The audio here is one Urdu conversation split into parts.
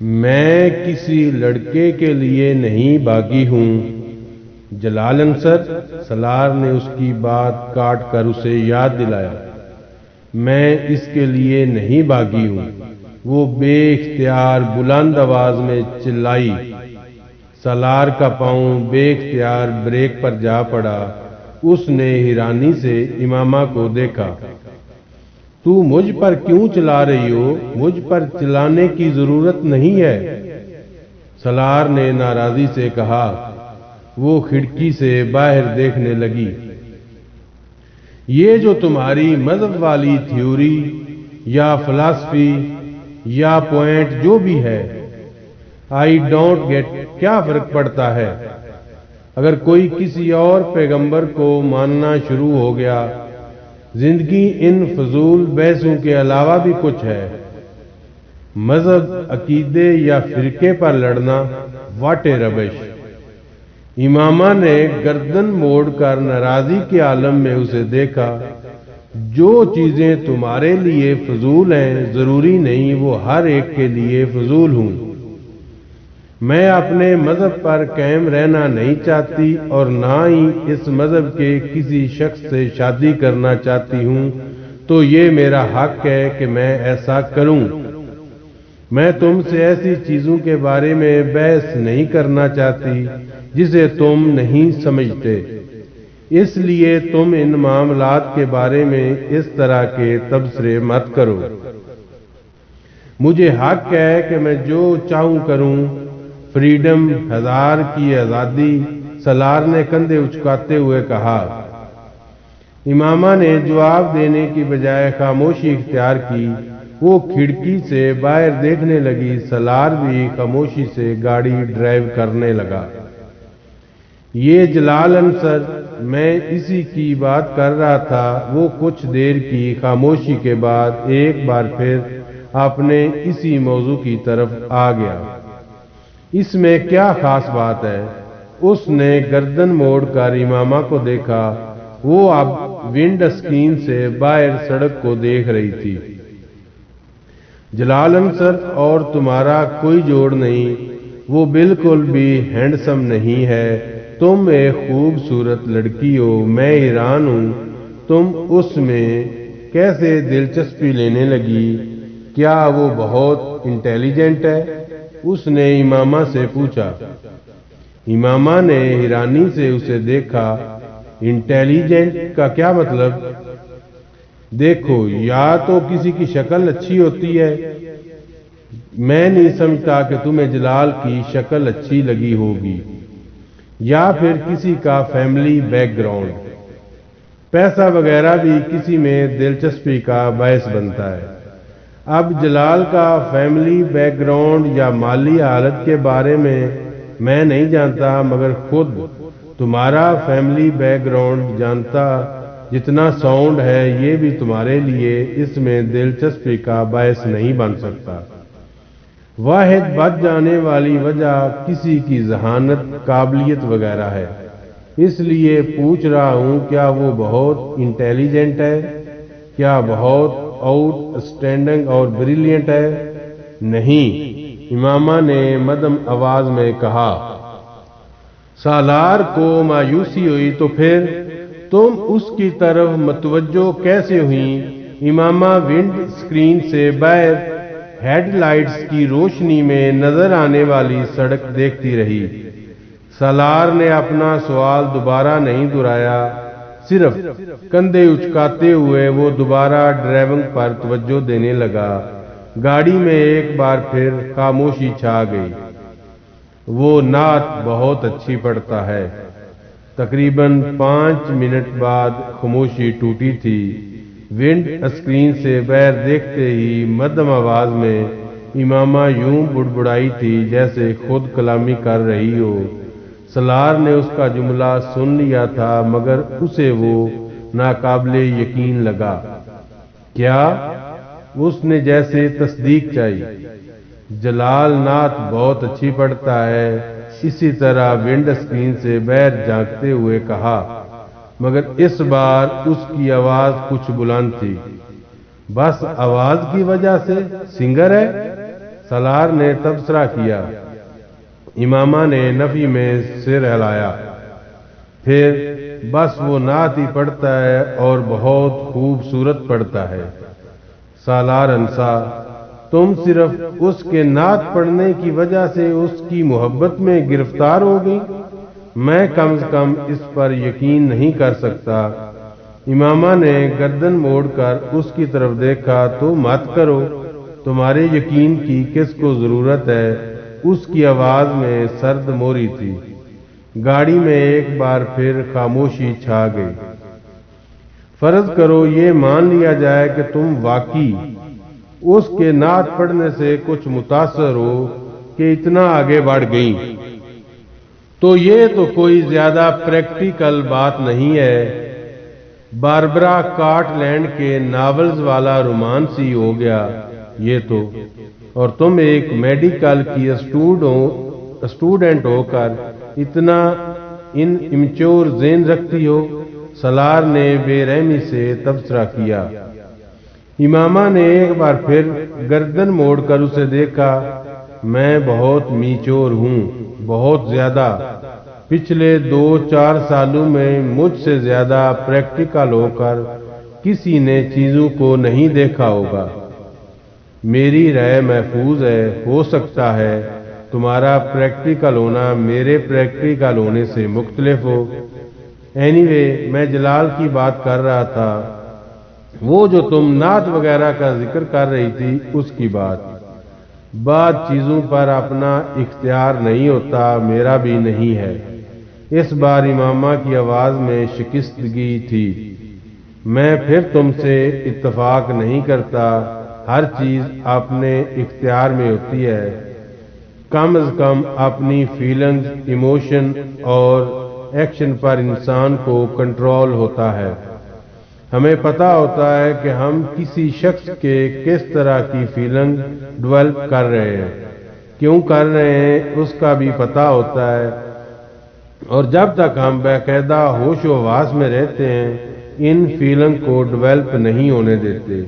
میں کسی لڑکے کے لیے نہیں باغی ہوں۔ جلال انصر سالار نے اس کی بات کاٹ کر اسے یاد دلایا، میں اس کے لیے نہیں باغی ہوں۔ وہ بے اختیار بلند آواز میں چلائی۔ سالار کا پاؤں بے اختیار بریک پر جا پڑا۔ اس نے حیرانی سے امامہ کو دیکھا۔ تو مجھ پر کیوں چلا رہی ہو؟ مجھ پر چلانے کی ضرورت نہیں ہے، سالار نے ناراضی سے کہا۔ وہ کھڑکی سے باہر دیکھنے لگی۔ یہ جو تمہاری مذہب والی تھیوری یا فلسفی یا پوائنٹ جو بھی ہے، آئی ڈونٹ گیٹ، کیا فرق پڑتا ہے؟ اگر کوئی کسی اور پیغمبر کو ماننا شروع ہو گیا، زندگی ان فضول بحثوں کے علاوہ بھی کچھ ہے۔ مذہب، عقیدے یا فرقے پر لڑنا، واٹ اے ربش۔ امامہ نے گردن موڑ کر ناراضی کے عالم میں اسے دیکھا۔ جو چیزیں تمہارے لیے فضول ہیں، ضروری نہیں وہ ہر ایک کے لیے فضول ہوں۔ میں اپنے مذہب پر قائم رہنا نہیں چاہتی اور نہ ہی اس مذہب کے کسی شخص سے شادی کرنا چاہتی ہوں، تو یہ میرا حق ہے کہ میں ایسا کروں۔ میں تم سے ایسی چیزوں کے بارے میں بحث نہیں کرنا چاہتی جسے تم نہیں سمجھتے، اس لیے تم ان معاملات کے بارے میں اس طرح کے تبصرے مت کرو۔ مجھے حق ہے کہ میں جو چاہوں کروں۔ فریڈم، ہزار کی آزادی، سالار نے کندھے اچکاتے ہوئے کہا۔ امامہ نے جواب دینے کی بجائے خاموشی اختیار کی۔ وہ کھڑکی سے باہر دیکھنے لگی۔ سالار بھی خاموشی سے گاڑی ڈرائیو کرنے لگا۔ یہ جلال انصر، میں اسی کی بات کر رہا تھا۔ وہ کچھ دیر کی خاموشی کے بعد ایک بار پھر اپنے اسی موضوع کی طرف آ گیا۔ اس میں کیا خاص بات ہے؟ اس نے گردن موڑ کر امامہ کو دیکھا۔ وہ اب ونڈ اسکرین سے باہر سڑک کو دیکھ رہی تھی۔ جلال انصر اور تمہارا کوئی جوڑ نہیں، وہ بالکل بھی ہینڈسم نہیں ہے۔ تم ایک خوبصورت لڑکی ہو، میں حیران ہوں تم اس میں کیسے دلچسپی لینے لگی۔ کیا وہ بہت انٹیلیجنٹ ہے؟ اس نے امامہ سے پوچھا۔ امامہ نے حیرانی سے اسے دیکھا۔ انٹیلیجنٹ کا کیا مطلب؟ دیکھو، یا تو کسی کی شکل اچھی ہوتی ہے، میں نہیں سمجھتا کہ تمہیں جلال کی شکل اچھی لگی ہوگی، یا پھر کسی کا فیملی بیک گراؤنڈ۔ پیسہ وغیرہ بھی کسی میں دلچسپی کا باعث بنتا ہے۔ اب جلال کا فیملی بیک گراؤنڈ یا مالی حالت کے بارے میں نہیں جانتا، مگر خود تمہارا فیملی بیک گراؤنڈ جانتا جتنا ساؤنڈ ہے، یہ بھی تمہارے لیے اس میں دلچسپی کا باعث نہیں بن سکتا۔ واحد بچ جانے والی وجہ کسی کی ذہانت، قابلیت وغیرہ ہے۔ اس لیے پوچھ رہا ہوں، کیا وہ بہت انٹیلیجنٹ ہے؟ کیا بہت آؤٹ اسٹینڈنگ اور بریلینٹ ہے؟ نہیں، امامہ نے مدھم آواز میں کہا۔ سالار کو مایوسی ہوئی۔ تو پھر تم اس کی طرف متوجہ کیسے ہوئیں؟ امامہ ونڈ اسکرین سے باہر ہیڈ لائٹس کی روشنی میں نظر آنے والی سڑک دیکھتی رہی۔ سالار نے اپنا سوال دوبارہ نہیں دہرایا، صرف کندھے اچکاتے ہوئے وہ دوبارہ ڈرائیونگ پر توجہ دینے لگا۔ گاڑی میں ایک بار پھر خاموشی چھا گئی۔ وہ نعت بہت اچھی پڑھتا ہے۔ تقریباً 5 منٹ بعد خاموشی ٹوٹی تھی۔ ونڈ اسکرین سے باہر دیکھتے ہی مدھم آواز میں امامہ یوں بڑبڑائی تھی جیسے خود کلامی کر رہی ہو۔ سالار نے اس کا جملہ سن لیا تھا، مگر اسے وہ ناقابل یقین لگا۔ کیا؟ اس نے جیسے تصدیق چاہی۔ جلال نعت بہت اچھی پڑھتا ہے، اسی طرح ونڈ اسکرین سے باہر جھانکتے ہوئے کہا، مگر اس بار اس کی آواز کچھ بلند تھی۔ بس آواز کی وجہ سے سنگر ہے؟ سالار نے تبصرہ کیا۔ امامہ نے نفی میں سر ہلایا، پھر بس وہ نعت ہی پڑھتا ہے اور بہت خوبصورت پڑھتا ہے۔ سالار ہنسا، تم صرف اس کے نعت پڑھنے کی وجہ سے اس کی محبت میں گرفتار ہو گئی؟ میں کم از کم اس پر یقین نہیں کر سکتا۔ امامہ نے گردن موڑ کر اس کی طرف دیکھا، تو مت کرو، تمہارے یقین کی کس کو ضرورت ہے؟ اس کی آواز میں سرد موری تھی۔ گاڑی میں ایک بار پھر خاموشی چھا گئی۔ فرض کرو یہ مان لیا جائے کہ تم واقعی اس کے نعت پڑھنے سے کچھ متاثر ہو کہ اتنا آگے بڑھ گئیں، تو یہ تو کوئی زیادہ پریکٹیکل بات نہیں ہے، باربرا کارٹ لینڈ کے ناولز والا رومانس ہی ہو گیا یہ تو۔ اور تم ایک میڈیکل کی اسٹوڈنٹ ہو کر اتنا امچور ذہن رکھتی ہو؟ سالار نے بے رحمی سے تبصرہ کیا۔ امامہ نے ایک بار پھر گردن موڑ کر اسے دیکھا۔ میں بہت میچور ہوں، بہت زیادہ۔ پچھلے 2-4 سالوں میں مجھ سے زیادہ پریکٹیکل ہو کر کسی نے چیزوں کو نہیں دیکھا ہوگا۔ میری رائے محفوظ ہے، ہو سکتا ہے تمہارا پریکٹیکل ہونا میرے پریکٹیکل ہونے سے مختلف ہو۔ اینی میں جلال کی بات کر رہا تھا، وہ جو تم نعت وغیرہ کا ذکر کر رہی تھی اس کی بات۔ بعض چیزوں پر اپنا اختیار نہیں ہوتا، میرا بھی نہیں ہے۔ اس بار امامہ کی آواز میں شکستگی تھی۔ میں پھر تم سے اتفاق نہیں کرتا، ہر چیز اپنے اختیار میں ہوتی ہے، کم از کم اپنی فیلنگز، ایموشن اور ایکشن پر انسان کو کنٹرول ہوتا ہے۔ ہمیں پتہ ہوتا ہے کہ ہم کسی شخص کے کس طرح کی فیلنگ ڈیولپ کر رہے ہیں، کیوں کر رہے ہیں اس کا بھی پتہ ہوتا ہے، اور جب تک ہم باقاعدہ ہوش و حواس میں رہتے ہیں ان فیلنگ کو ڈیولپ نہیں ہونے دیتے۔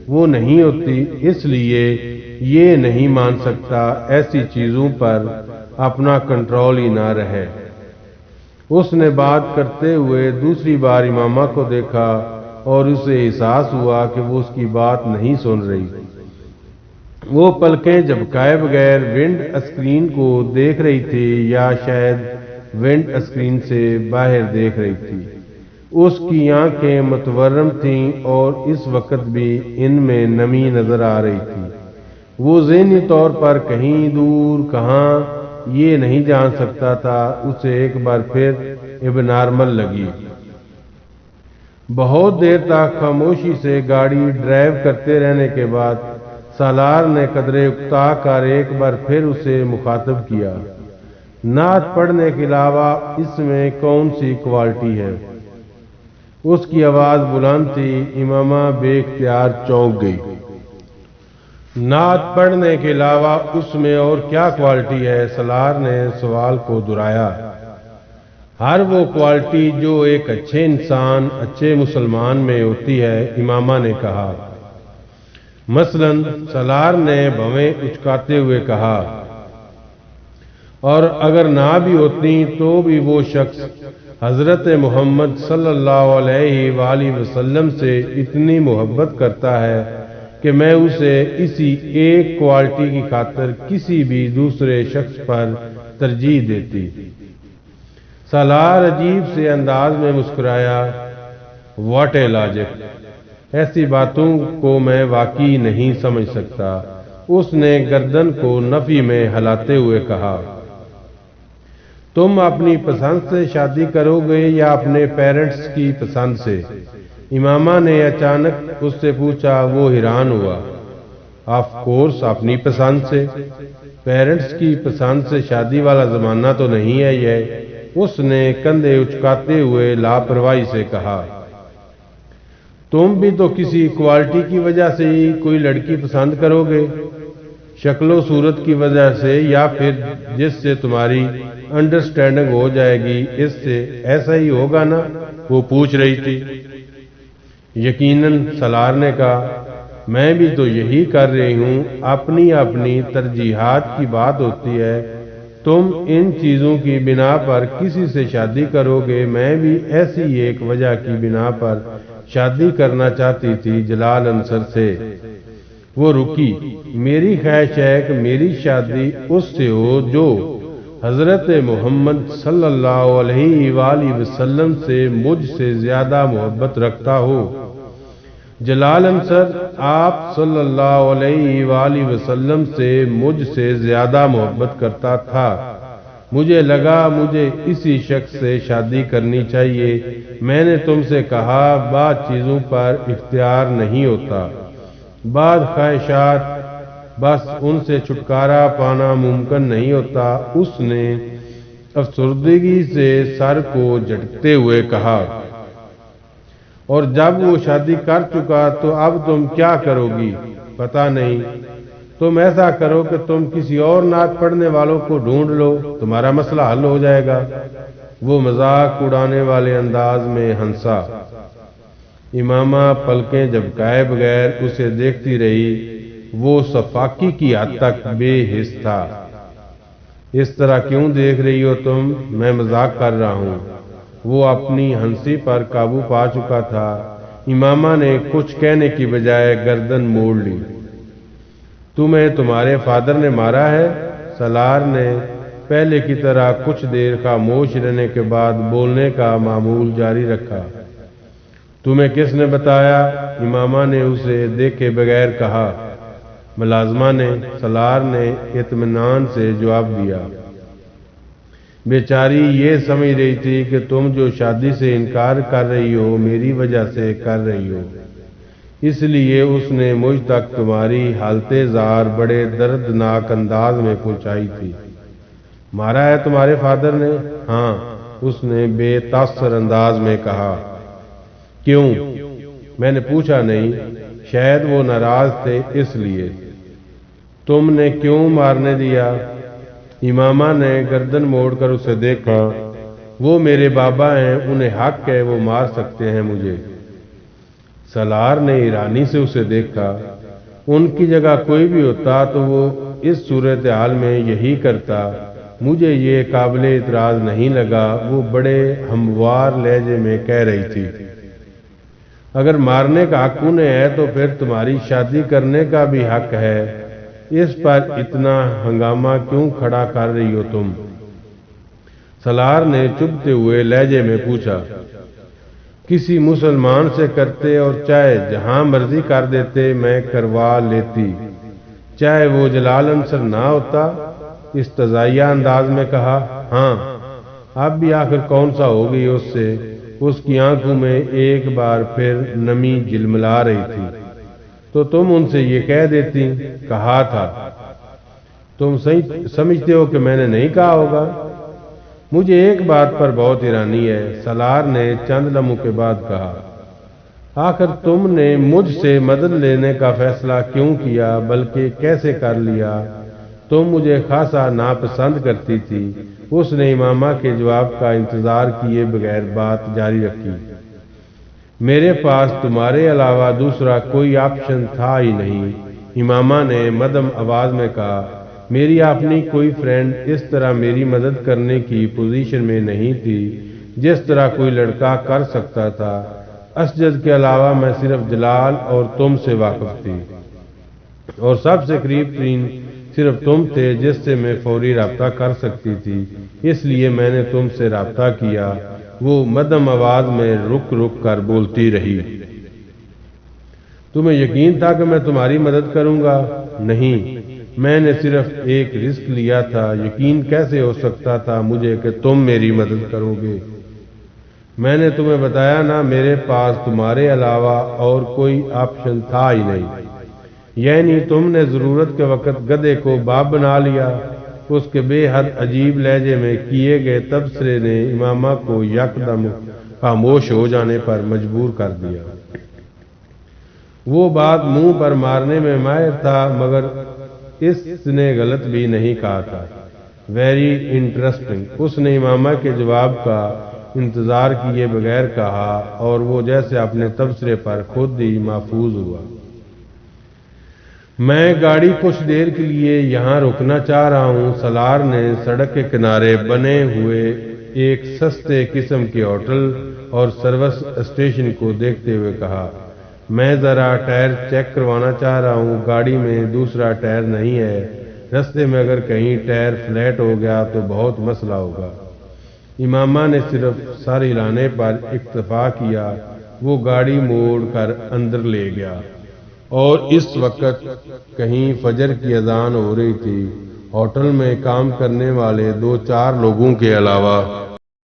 وہ نہیں ہوتی، اس لیے یہ نہیں مان سکتا ایسی چیزوں پر اپنا کنٹرول ہی نہ رہے۔ اس نے بات کرتے ہوئے دوسری بار امامہ کو دیکھا اور اسے احساس ہوا کہ وہ اس کی بات نہیں سن رہی۔ وہ پلکیں جھپکائے بغیر ونڈ اسکرین کو دیکھ رہی تھی، یا شاید ونڈ اسکرین سے باہر دیکھ رہی تھی۔ اس کی آنکھیں متورم تھیں اور اس وقت بھی ان میں نمی نظر آ رہی تھی۔ وہ ذہنی طور پر کہیں دور کہاں یہ نہیں جان سکتا تھا، اسے ایک بار پھر اب نارمل لگی۔ بہت دیر تک خاموشی سے گاڑی ڈرائیو کرتے رہنے کے بعد سالار نے قدرے اکتا کر ایک بار پھر اسے مخاطب کیا۔ نعت پڑھنے کے علاوہ اس میں کون سی کوالٹی ہے؟ اس کی آواز بلند تھی۔ امامہ بے اختیار چونک گئی۔ نعت پڑھنے کے علاوہ اس میں اور کیا کوالٹی ہے؟ سالار نے سوال کو دہرایا۔ ہر وہ کوالٹی جو ایک اچھے انسان، اچھے مسلمان میں ہوتی ہے، امامہ نے کہا۔ مثلا، سالار نے بھویں اچکاتے ہوئے کہا، اور اگر نہ بھی ہوتی تو بھی وہ شخص حضرت محمد صلی اللہ علیہ وآلہ وسلم سے اتنی محبت کرتا ہے کہ میں اسے اسی ایک کوالٹی کی خاطر کسی بھی دوسرے شخص پر ترجیح دیتی۔ سالار عجیب سے انداز میں مسکرایا۔ What a logic! ایسی باتوں کو میں واقعی نہیں سمجھ سکتا۔ اس نے گردن کو نفی میں ہلاتے ہوئے کہا۔ تم اپنی پسند سے شادی کرو گے یا اپنے پیرنٹس کی پسند سے؟ امامہ نے اچانک اس سے پوچھا۔ وہ حیران ہوا۔ آف کورس اپنی پسند سے، پیرنٹس کی پسند سے شادی والا زمانہ تو نہیں ہے یہ۔ اس نے کندھے اچکاتے ہوئے لاپرواہی سے کہا۔ تم بھی تو کسی کوالٹی کی وجہ سے ہی کوئی لڑکی پسند کرو گے، شکل و صورت کی وجہ سے، یا پھر جس سے تمہاری انڈرسٹینڈنگ ہو جائے گی اس سے؟ ایسا ہی ہوگا نا؟ وہ پوچھ رہی تھی۔ یقیناً، سالار نے کہا۔ میں بھی تو یہی کر رہی ہوں، اپنی اپنی ترجیحات کی بات ہوتی ہے۔ تم ان چیزوں کی بنا پر کسی سے شادی کرو گے، میں بھی ایسی ایک وجہ کی بنا پر شادی کرنا چاہتی تھی جلال انصر سے۔ وہ رکی۔ میری خواہش ہے کہ میری شادی اس سے ہو جو حضرت محمد صلی اللہ علیہ وآلہ وسلم سے مجھ سے زیادہ محبت رکھتا ہو۔ جلال انصر آپ صلی اللہ علیہ وآلہ وسلم سے مجھ سے زیادہ محبت کرتا تھا۔ مجھے لگا مجھے اسی شخص سے شادی کرنی چاہیے۔ میں نے تم سے کہا بعض چیزوں پر اختیار نہیں ہوتا، بعض خواہشات بس ان سے چھٹکارا پانا ممکن نہیں ہوتا۔ اس نے افسردگی سے سر کو جھٹکتے ہوئے کہا، اور جب وہ شادی کر چکا تو اب تم کیا کرو گی؟ پتہ نہیں۔ تم ایسا کرو کہ تم کسی اور نعت پڑھنے والوں کو ڈھونڈ لو، تمہارا مسئلہ حل ہو جائے گا۔ وہ مذاق اڑانے والے انداز میں ہنسا۔ امامہ پلکیں جھپکائے بغیر اسے دیکھتی رہی۔ وہ صفاقی کی حد تک بے حس تھا۔ اس طرح کیوں دیکھ رہی ہو تم؟ میں مذاق کر رہا ہوں۔ وہ اپنی ہنسی پر قابو پا چکا تھا۔ امامہ نے کچھ کہنے کی بجائے گردن موڑ لی۔ تمہیں تمہارے فادر نے مارا ہے؟ سالار نے پہلے کی طرح کچھ دیر خاموش رہنے کے بعد بولنے کا معمول جاری رکھا۔ تمہیں کس نے بتایا؟ امامہ نے اسے دیکھے بغیر کہا۔ ملازمہ نے، سالار نے اطمینان سے جواب دیا۔ بیچاری یہ سمجھ رہی تھی کہ تم جو شادی سے انکار کر رہی ہو میری وجہ سے کر رہی ہو، اس لیے اس نے مجھ تک تمہاری حالت زار بڑے دردناک انداز میں پہنچائی تھی۔ مارا ہے تمہارے فادر نے؟ ہاں، اس نے بے تاثر انداز میں کہا۔ کیوں؟ میں نے پوچھا نہیں۔ شاید وہ ناراض تھے اس لیے۔ تم نے کیوں مارنے دیا؟ امامہ نے گردن موڑ کر اسے دیکھا۔ وہ میرے بابا ہیں، انہیں حق ہے، وہ مار سکتے ہیں مجھے۔ سالار نے ایرانی سے اسے دیکھا۔ ان کی جگہ کوئی بھی ہوتا تو وہ اس صورتحال میں یہی کرتا۔ مجھے یہ قابل اعتراض نہیں لگا۔ وہ بڑے ہموار لہجے میں کہہ رہی تھی، اگر مارنے کا حق انہیں ہے تو پھر تمہاری شادی کرنے کا بھی حق ہے۔ اس پر اتنا ہنگامہ کیوں کھڑا کر رہی ہو تم؟ سالار نے چبھتے ہوئے لہجے میں پوچھا۔ کسی مسلمان سے کرتے اور چاہے جہاں مرضی کر دیتے میں کروا لیتی، چاہے وہ جلال انصر نہ ہوتا۔ استزائیہ انداز میں کہا۔ ہاں، اب بھی آخر کون سا ہو گئی اس سے؟ اس کی آنکھوں میں ایک بار پھر نمی جلملا رہی تھی۔ تو تم ان سے یہ کہہ دیتی، کہا تھا۔ تم سمجھتے ہو کہ میں نے نہیں کہا ہوگا؟ مجھے ایک بات پر بہت حیرانی ہے، سالار نے چند لمحوں کے بعد کہا۔ آخر تم نے مجھ سے مدد لینے کا فیصلہ کیوں کیا، بلکہ کیسے کر لیا؟ تم مجھے خاصا ناپسند کرتی تھی۔ اس نے امامہ کے جواب کا انتظار کیے بغیر بات جاری رکھی۔ میرے پاس تمہارے علاوہ دوسرا کوئی آپشن تھا ہی نہیں، امامہ نے مدھم آواز میں کہا۔ میری اپنی کوئی فرینڈ اس طرح میری مدد کرنے کی پوزیشن میں نہیں تھی جس طرح کوئی لڑکا کر سکتا تھا۔ اسجد کے علاوہ میں صرف جلال اور تم سے واقف تھی، اور سب سے قریب ترین صرف تم تھے جس سے میں فوری رابطہ کر سکتی تھی، اس لیے میں نے تم سے رابطہ کیا۔ وہ مدھم آواز میں رک رک کر بولتی رہی۔ تمہیں یقین تھا کہ میں تمہاری مدد کروں گا؟ نہیں، میں نے صرف ایک رسک لیا تھا۔ یقین کیسے ہو سکتا تھا مجھے کہ تم میری مدد کرو گے؟ میں نے تمہیں بتایا نا، میرے پاس تمہارے علاوہ اور کوئی آپشن تھا ہی نہیں۔ یعنی تم نے ضرورت کے وقت گدھے کو باپ بنا لیا؟ اس کے بے حد عجیب لہجے میں کیے گئے تبصرے نے امامہ کو یکدم خاموش ہو جانے پر مجبور کر دیا۔ وہ بات منہ پر مارنے میں ماہر تھا، مگر اس نے غلط بھی نہیں کہا تھا۔ ویری انٹرسٹنگ، اس نے امامہ کے جواب کا انتظار کیے بغیر کہا، اور وہ جیسے اپنے تبصرے پر خود ہی محفوظ ہوا۔ میں گاڑی کچھ دیر کے لیے یہاں رکنا چاہ رہا ہوں۔ سالار نے سڑک کے کنارے بنے ہوئے ایک سستے قسم کے ہوٹل اور سروس اسٹیشن کو دیکھتے ہوئے کہا، میں ذرا ٹائر چیک کروانا چاہ رہا ہوں، گاڑی میں دوسرا ٹائر نہیں ہے، رستے میں اگر کہیں ٹائر فلیٹ ہو گیا تو بہت مسئلہ ہوگا۔ امامہ نے صرف سر ہلانے پر اکتفا کیا۔ وہ گاڑی موڑ کر اندر لے گیا اور اس وقت کہیں فجر کی اذان ہو رہی تھی۔ ہوٹل میں کام کرنے والے 2-4 لوگوں کے علاوہ